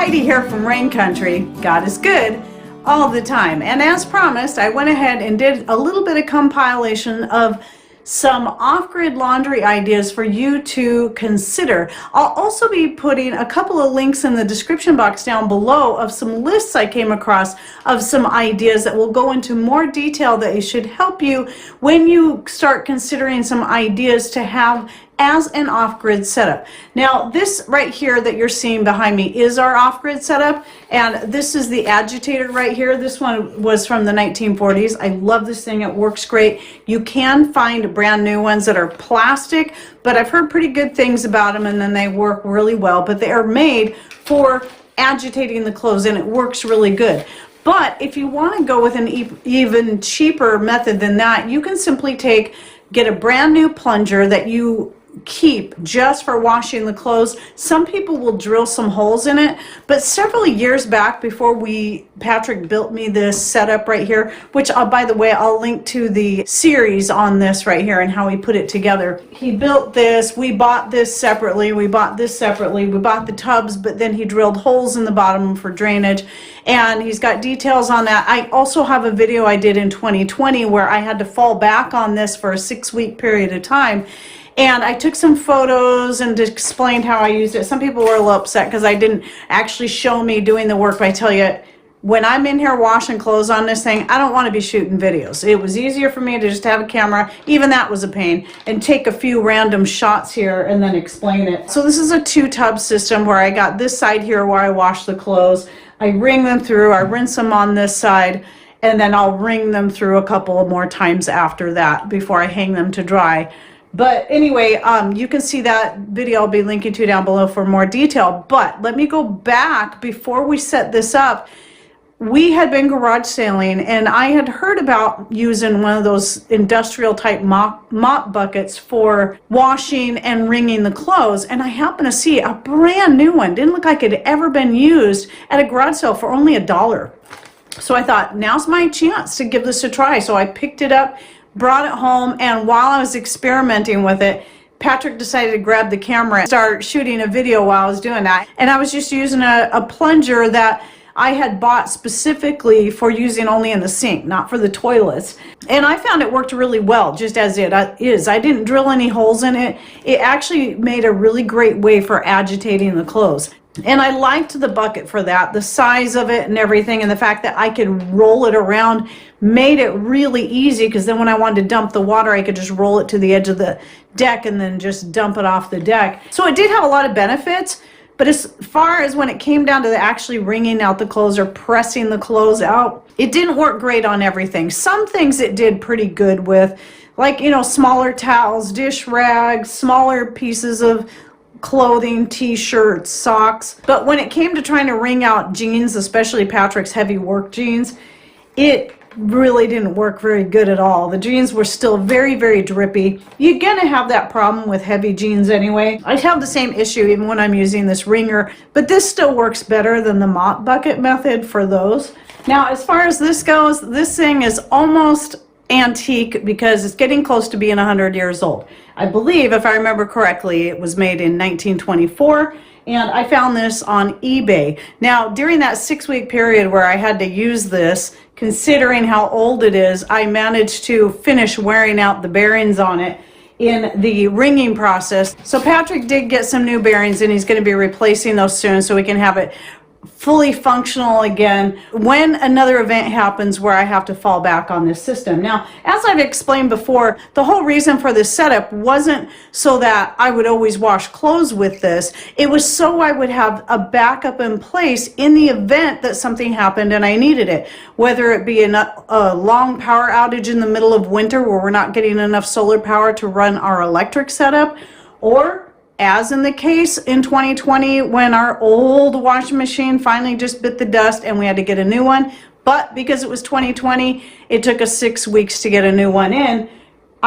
Heidi here from Rain Country. God is good all the time. And as promised, I went ahead and did a little bit of compilation of some off-grid laundry ideas for you to consider. I'll also be putting a couple of links in the description box down below of some lists I came across of some ideas that will go into more detail that should help you when you start considering some ideas to have as an off-grid setup. Now this right here that you're seeing behind me is our off-grid setup, and this is the Agitator right here. This one was from the 1940s. I love this thing, it works great. You can find brand new ones that are plastic, but I've heard pretty good things about them, and then they work really well, but they are made for agitating the clothes and it works really good. But if you want to go with an even cheaper method than that, you can simply get a brand new plunger that you keep just for washing the clothes. Some people will drill some holes in it, but several years back, before Patrick built me this setup right here, which by the way, I'll link to the series on this right here and how he put it together. He built this, we bought this separately, we bought this separately, we bought the tubs, but then he drilled holes in the bottom for drainage, and he's got details on that. I also have a video I did in 2020 where I had to fall back on this for a 6-week period of time. And I took some photos and explained how I used it. Some people were a little upset because I didn't actually show me doing the work. But I tell you, when I'm in here washing clothes on this thing, I don't want to be shooting videos. It was easier for me to just have a camera, even that was a pain, and take a few random shots here and then explain it. So this is a 2-tub system where I got this side here where I wash the clothes. I wring them through, I rinse them on this side, and then I'll wring them through a couple more times after that before I hang them to dry. But anyway, you can see that video I'll be linking to down below for more detail. But let me go back before we set this up. We had been garage sailing, and I had heard about using one of those industrial type mop buckets for washing and wringing the clothes. And I happened to see a brand new one. Didn't look like it had ever been used at a garage sale for only $1. So I thought, now's my chance to give this a try. So I picked it up, brought it home, and while I was experimenting with it, Patrick decided to grab the camera and start shooting a video while I was doing that. And I was just using a plunger that I had bought specifically for using only in the sink, not for the toilets. And I found it worked really well, just as it is. I didn't drill any holes in it. It actually made a really great way for agitating the clothes. And I liked the bucket for that. The size of it and everything, and the fact that I could roll it around made it really easy, because then when I wanted to dump the water, I could just roll it to the edge of the deck and then just dump it off the deck. So it did have a lot of benefits, but as far as when it came down to actually wringing out the clothes or pressing the clothes out, it didn't work great on everything. Some things it did pretty good with, like, you know, smaller towels, dish rags, smaller pieces of clothing, t-shirts, socks. But when it came to trying to wring out jeans, especially Patrick's heavy work jeans, it really didn't work very good at all. The jeans were still very, very drippy. You're gonna have that problem with heavy jeans anyway. I have the same issue even when I'm using this wringer, but this still works better than the mop bucket method for those. Now, as far as this goes, this thing is almost antique because it's getting close to being 100 years old. I believe, if I remember correctly, it was made in 1924, and I found this on eBay. Now, during that 6-week period where I had to use this, considering how old it is, I managed to finish wearing out the bearings on it in the wringing process. So Patrick did get some new bearings, and he's going to be replacing those soon so we can have it fully functional again when another event happens where I have to fall back on this system. Now, as I've explained before, the whole reason for this setup wasn't so that I would always wash clothes with this. It was so I would have a backup in place in the event that something happened and I needed it, whether it be a long power outage in the middle of winter where we're not getting enough solar power to run our electric setup, or as in the case in 2020 when our old washing machine finally just bit the dust and we had to get a new one. But because it was 2020, it took us 6 weeks to get a new one in.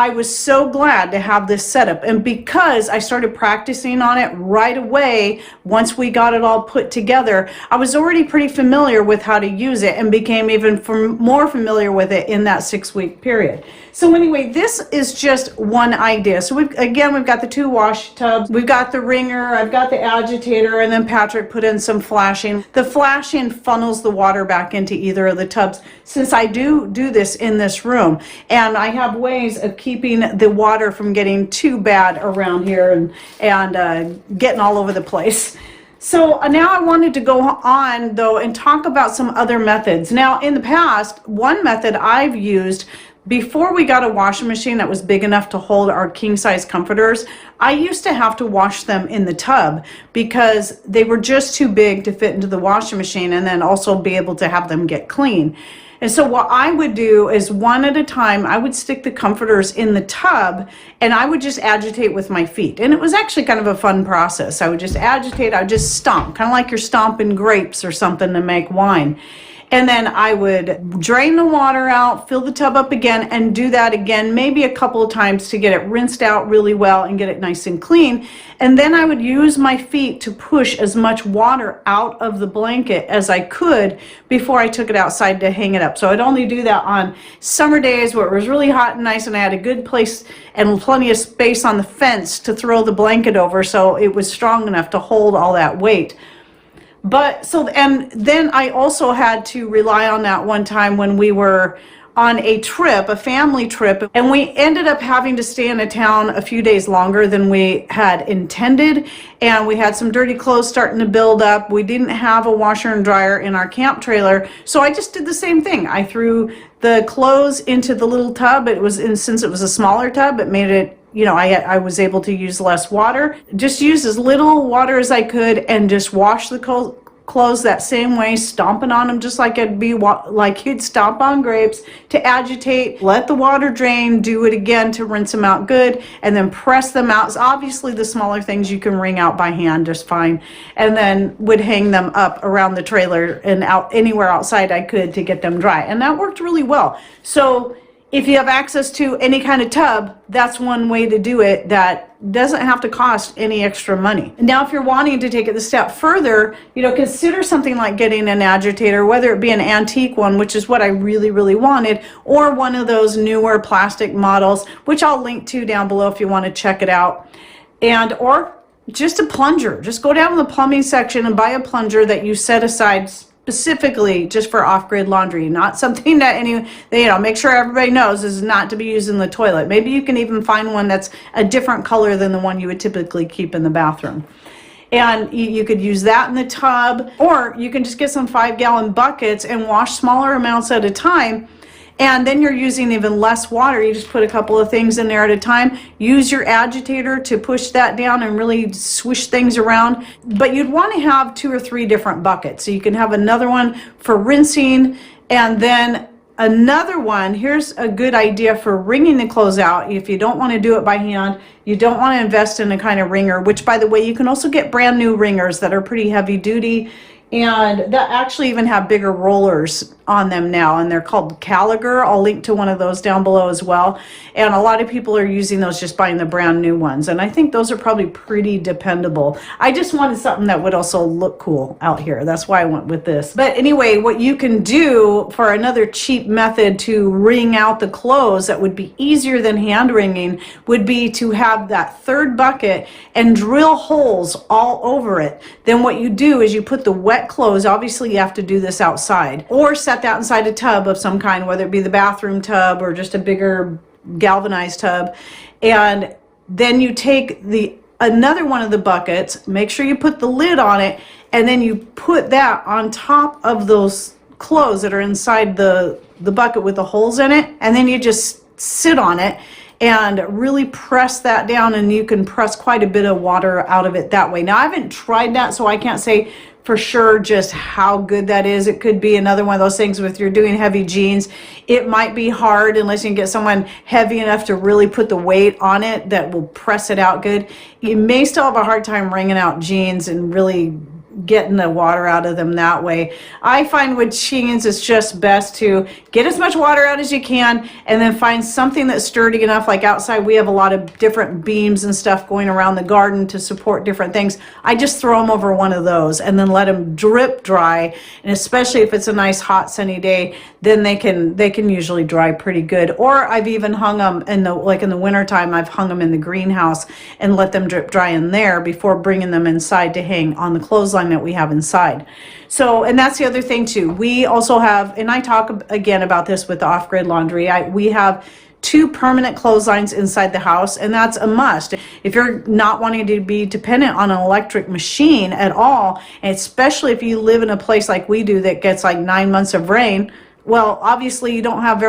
I was so glad to have this setup. And because I started practicing on it right away, once we got it all put together, I was already pretty familiar with how to use it and became even more familiar with it in that 6-week period. So anyway, this is just one idea. So we've got the 2 wash tubs, we've got the wringer, I've got the agitator, and then Patrick put in some flashing. The flashing funnels the water back into either of the tubs, since I do this in this room, and I have ways of keeping the water from getting too bad around here and getting all over the place. So now I wanted to go on though and talk about some other methods. Now in the past, one method I've used before we got a washing machine that was big enough to hold our king size comforters, I used to have to wash them in the tub because they were just too big to fit into the washing machine and then also be able to have them get clean. And so what I would do is one at a time, I would stick the comforters in the tub and I would just agitate with my feet. And it was actually kind of a fun process. I would just agitate, I would just stomp, kind of like you're stomping grapes or something to make wine. And then I would drain the water out, fill the tub up again, and do that again, maybe a couple of times to get it rinsed out really well and get it nice and clean. And then I would use my feet to push as much water out of the blanket as I could before I took it outside to hang it up. So I'd only do that on summer days where it was really hot and nice and I had a good place and plenty of space on the fence to throw the blanket over so it was strong enough to hold all that weight. But so, and then I also had to rely on that one time when we were on a trip, a family trip, and we ended up having to stay in a town a few days longer than we had intended, and we had some dirty clothes starting to build up. We didn't have a washer and dryer in our camp trailer, so I just did the same thing. I threw the clothes into the little tub. Since it was a smaller tub, it made it, you know, I was able to use less water. Just use as little water as I could and just wash the clothes that same way, stomping on them just like it'd be like you'd stomp on grapes, to agitate, let the water drain, do it again to rinse them out good, and then press them out. So obviously the smaller things you can wring out by hand just fine, and then would hang them up around the trailer and out anywhere outside I could to get them dry, and that worked really well. So if you have access to any kind of tub, that's one way to do it that doesn't have to cost any extra money. Now, if you're wanting to take it a step further, you know, consider something like getting an agitator, whether it be an antique one, which is what I really, really wanted, or one of those newer plastic models, which I'll link to down below if you want to check it out. or just a plunger. Just go down in the plumbing section and buy a plunger that you set aside specifically just for off-grid laundry, not something that make sure everybody knows is not to be used in the toilet. Maybe you can even find one that's a different color than the one you would typically keep in the bathroom. And you could use that in the tub, or you can just get some 5-gallon buckets and wash smaller amounts at a time. And then you're using even less water. You just put a couple of things in there at a time. Use your agitator to push that down and really swish things around. But you'd want to have 2 or 3 different buckets. So you can have another one for rinsing, and then another one. Here's a good idea for wringing the clothes out. If you don't want to do it by hand, you don't want to invest in a kind of wringer, which, by the way, you can also get brand new wringers that are pretty heavy duty, and that actually even have bigger rollers on them now, and they're called Gallagher. I'll link to one of those down below as well. And a lot of people are using those, just buying the brand new ones, and I think those are probably pretty dependable. I just wanted something that would also look cool out here. That's why I went with this. But anyway, what you can do for another cheap method to wring out the clothes that would be easier than hand wringing would be to have that third bucket and drill holes all over it. Then what you do is you put the wet clothes, obviously you have to do this outside, or set that inside a tub of some kind, whether it be the bathroom tub or just a bigger galvanized tub. And then you take another one of the buckets, make sure you put the lid on it, and then you put that on top of those clothes that are inside the bucket with the holes in it, and then you just sit on it and really press that down, and you can press quite a bit of water out of it that way. Now, I haven't tried that, so I can't say for sure just how good that is. It could be another one of those things with you're doing heavy jeans. It might be hard unless you can get someone heavy enough to really put the weight on it that will press it out good. You may still have a hard time wringing out jeans and really getting the water out of them that way. I find with machines it's just best to get as much water out as you can and then find something that's sturdy enough. Like outside we have a lot of different beams and stuff going around the garden to support different things. I just throw them over one of those and then let them drip dry, and especially if it's a nice hot sunny day, then they can usually dry pretty good. Or I've even hung them in the winter time, I've hung them in the greenhouse and let them drip dry in there before bringing them inside to hang on the clothesline that we have inside. So, and that's the other thing too. We also have, and I talk again about this with the off-grid laundry, we have 2 permanent clotheslines inside the house, and that's a must. If you're not wanting to be dependent on an electric machine at all, and especially if you live in a place like we do that gets like 9 months of rain, well, obviously you don't have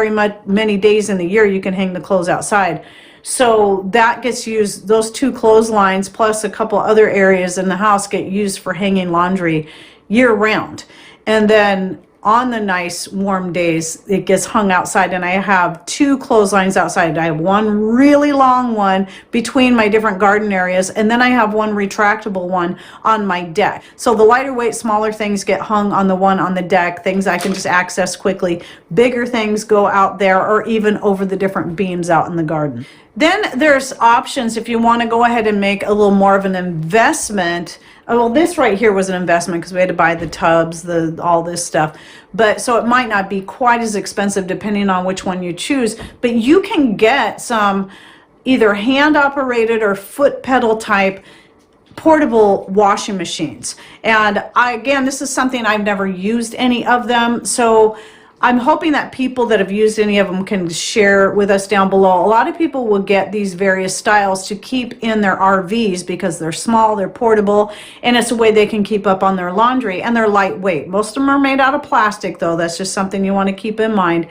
many days in the year you can hang the clothes outside. So that gets used, those 2 clotheslines plus a couple other areas in the house get used for hanging laundry year round. And then on the nice warm days, it gets hung outside, and I have 2 clotheslines outside. I have one really long one between my different garden areas, and then I have one retractable one on my deck. So the lighter weight, smaller things get hung on the one on the deck, things I can just access quickly. Bigger things go out there or even over the different beams out in the garden. Then there's options if you want to go ahead and make a little more of an investment. Well, this right here was an investment because we had to buy the tubs, all this stuff. But so it might not be quite as expensive depending on which one you choose. But you can get some either hand operated or foot pedal type portable washing machines. And again, this is something I've never used any of them. So I'm hoping that people that have used any of them can share with us down below. A lot of people will get these various styles to keep in their RVs because they're small, they're portable, and it's a way they can keep up on their laundry, and they're lightweight. Most of them are made out of plastic though. That's just something you want to keep in mind.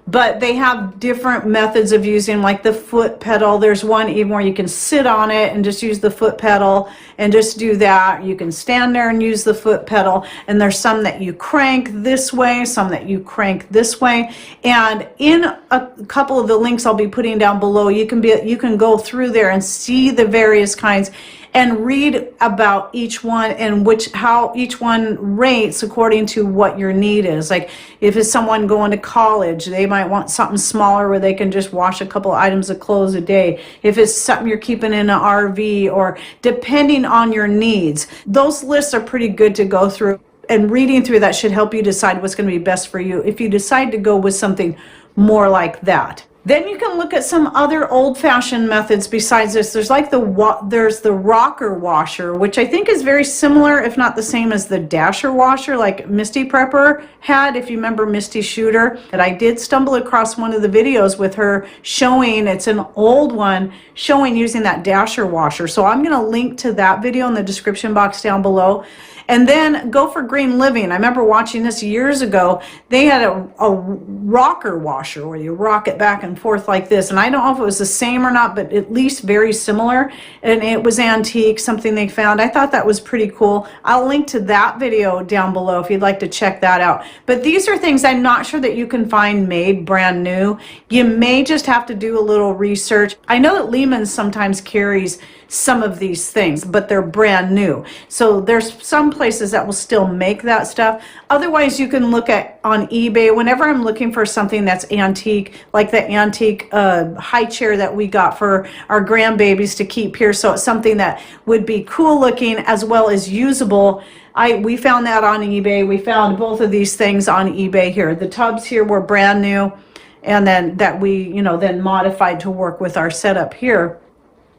But they have different methods of using, like the foot pedal. There's one even where you can sit on it and just use the foot pedal and just do that. You can stand there and use the foot pedal. And there's some that you crank this way, some that you crank this way. And in a couple of the links I'll be putting down below, you can go through there and see the various kinds and read about each one and how each one rates according to what your need is. Like if it's someone going to college, they might want something smaller where they can just wash a couple items of clothes a day. If it's something you're keeping in an RV, or depending on your needs. Those lists are pretty good to go through, and reading through that should help you decide what's going to be best for you if you decide to go with something more like that. Then you can look at some other old-fashioned methods besides this. There's like there's the rocker washer, which I think is very similar, if not the same as the dasher washer like Misty Prepper had, if you remember Misty Shooter. And I did stumble across one of the videos with her showing, it's an old one, showing using that dasher washer. So I'm going to link to that video in the description box down below. And then go for Green Living. I remember watching this years ago. They had a rocker washer where you rock it back and forth like this. And I don't know if it was the same or not, but at least very similar. And it was antique, something they found. I thought that was pretty cool. I'll link to that video down below if you'd like to check that out. But these are things I'm not sure that you can find made brand new. You may just have to do a little research. I know that Lehman's sometimes carries some of these things, but they're brand new. So there's some places that will still make that stuff. Otherwise, you can look at on eBay. Whenever I'm looking for something that's antique, like the antique high chair that we got for our grandbabies to keep here, so it's something that would be cool looking as well as usable. We found that on eBay. We found both of these things on eBay here. The tubs here were brand new, and then that we then modified to work with our setup here.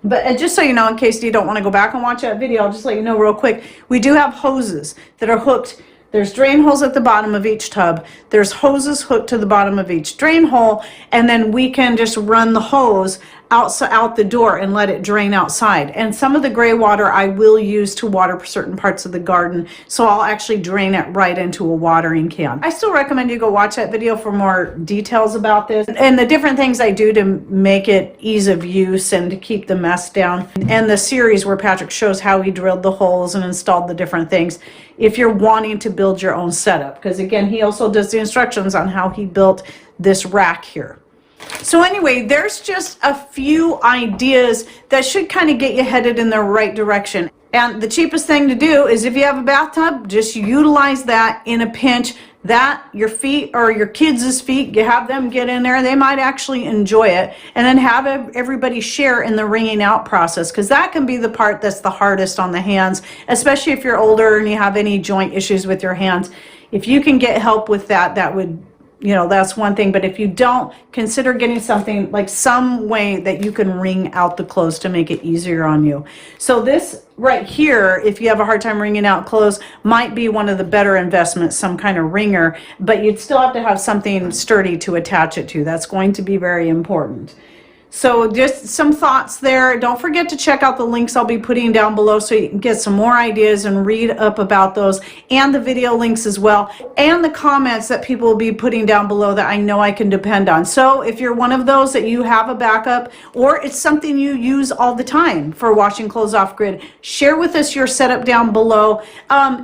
But just so you know, in case you don't want to go back and watch that video, I'll just let you know real quick. We do have hoses that are hooked. There's drain holes at the bottom of each tub. There's hoses hooked to the bottom of each drain hole, and then we can just run the hose out the door and let it drain outside. And some of the gray water I will use to water certain parts of the garden, so I'll actually drain it right into a watering can. I still recommend you go watch that video for more details about this and the different things I do to make it ease of use and to keep the mess down, and the series where Patrick shows how he drilled the holes and installed the different things if you're wanting to build your own setup, because again, he also does the instructions on how he built this rack here. So anyway, there's just a few ideas that should kind of get you headed in the right direction. And the cheapest thing to do is if you have a bathtub, just utilize that in a pinch. That, your feet or your kids' feet, you have them get in there, they might actually enjoy it. And then have everybody share in the wringing out process, because that can be the part that's the hardest on the hands, especially if you're older and you have any joint issues with your hands. If you can get help with that, that would, you know, that's one thing. But if you don't, consider getting something like some way that you can wring out the clothes to make it easier on you. So this right here, if you have a hard time wringing out clothes, might be one of the better investments, some kind of wringer, but you'd still have to have something sturdy to attach it to. That's going to be very important. So just some thoughts there. Don't forget to check out the links I'll be putting down below so you can get some more ideas and read up about those, and the video links as well, and the comments that people will be putting down below that I know I can depend on. So if you're one of those that you have a backup, or it's something you use all the time for washing clothes off grid, share with us your setup down below.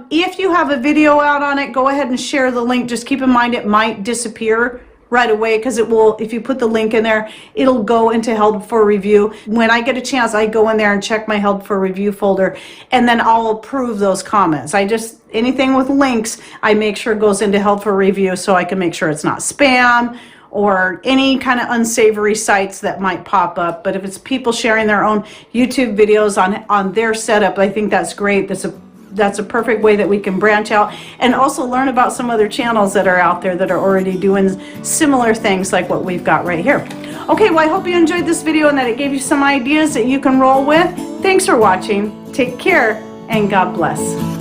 If you have a video out on it, go ahead and share the link. Just keep in mind it might disappear right away, because it will, if you put the link in there, it'll go into held for review. When I get a chance, I go in there and check my held for review folder, and then I'll approve those comments. Anything with links, I make sure it goes into held for review, so I can make sure it's not spam or any kind of unsavory sites that might pop up. But if it's people sharing their own YouTube videos on their setup, I think that's great. That's a perfect way that we can branch out and also learn about some other channels that are out there that are already doing similar things like what we've got right here. Okay, well, I hope you enjoyed this video and that it gave you some ideas that you can roll with. Thanks for watching. Take care and God bless.